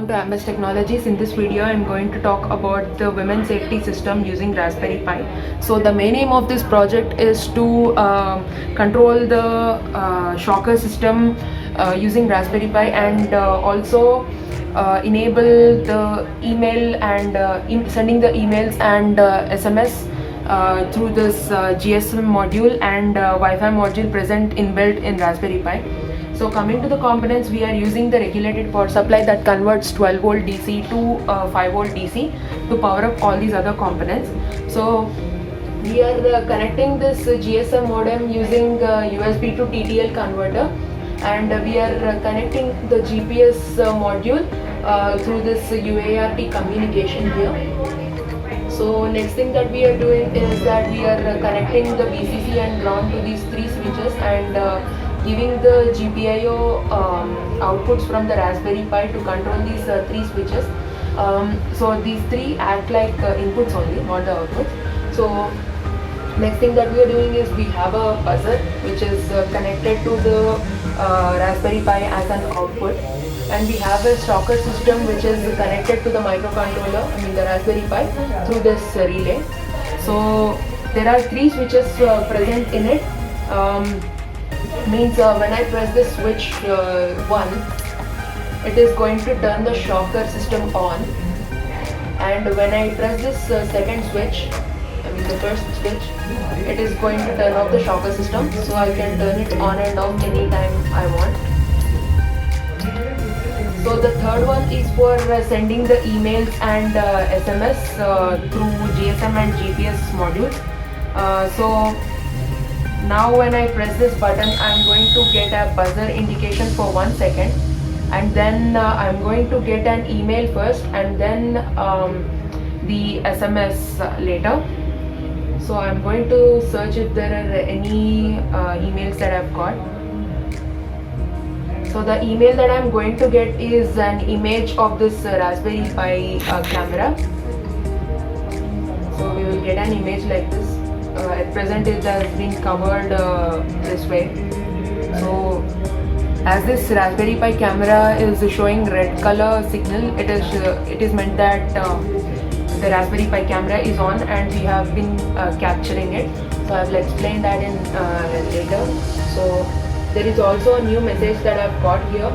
welcome to Ambus Technologies. In this video I'm going to talk about the women's safety system using Raspberry Pi. So the main aim of this project is to control the shocker system using Raspberry Pi, and also enable the email and sending the emails and SMS through this GSM module and Wi-Fi module present inbuilt in Raspberry Pi. So coming to the components, we are using the regulated power supply that converts 12 volt DC to 5 volt DC to power up all these other components. So we are connecting this GSM modem using USB to TTL converter, and we are connecting the GPS module through this UART communication here. So next thing that we are doing is that we are connecting the VCC and ground to these three switches and giving the GPIO outputs from the Raspberry Pi to control these three switches. So these three act like inputs only, not the outputs. So next thing that we are doing is we have a buzzer which is connected to the Raspberry Pi as an output, and we have a shocker system which is connected to the microcontroller, the Raspberry Pi, through this relay. So there are three switches present in it. Means when I press this switch 1, it is going to turn the shocker system on, and when I press this second switch, the first switch, it is going to turn off the shocker system, so I can turn it on and off anytime I want. So the third one is for sending the emails and SMS through GSM and GPS modules. So now when I press this button, I'm going to get a buzzer indication for 1 second, and then I'm going to get an email first and then the SMS later. So I'm going to search if there are any emails that I've got. So the email that I'm going to get is an image of this Raspberry Pi camera. So we will get an image like this. At present it has been covered this way. So as this Raspberry Pi camera is showing red color signal, it is meant that the Raspberry Pi camera is on and we have been capturing it. So I will explain that in later. So there is also a new message that I've got here.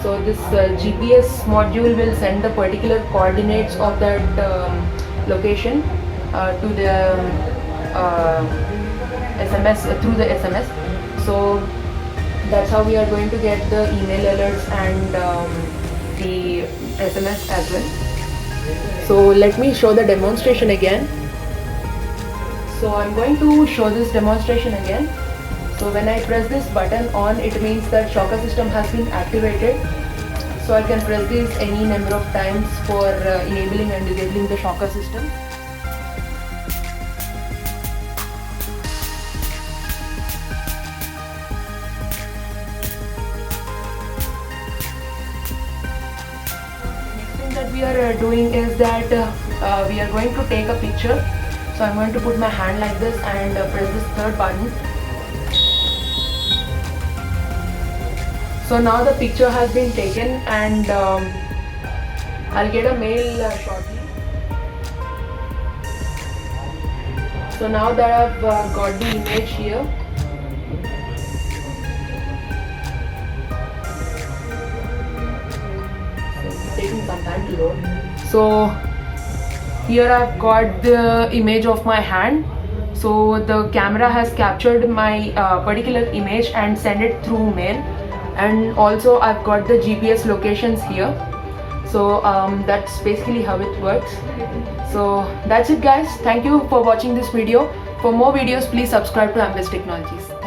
So this GPS module will send the particular coordinates of that location to the SMS through the SMS. So that's how we are going to get the email alerts and the SMS as well. So let me show the demonstration again. So I'm going to show this demonstration again. So when I press this button on, it means that shocker system has been activated. So I can press this any number of times for enabling and disabling the shocker system. Next thing that we are doing is that we are going to take a picture. So I'm going to put my hand like this and press this third button. So now the picture has been taken, and I'll get a mail shortly. So now that I've got the image here, it's taking some time to load. So here I've got the image of my hand. So the camera has captured my particular image and sent it through mail. And also I've got the GPS locations here. So that's basically how it works. So that's it guys. Thank you for watching this video. For more videos, please subscribe to Ambus Technologies.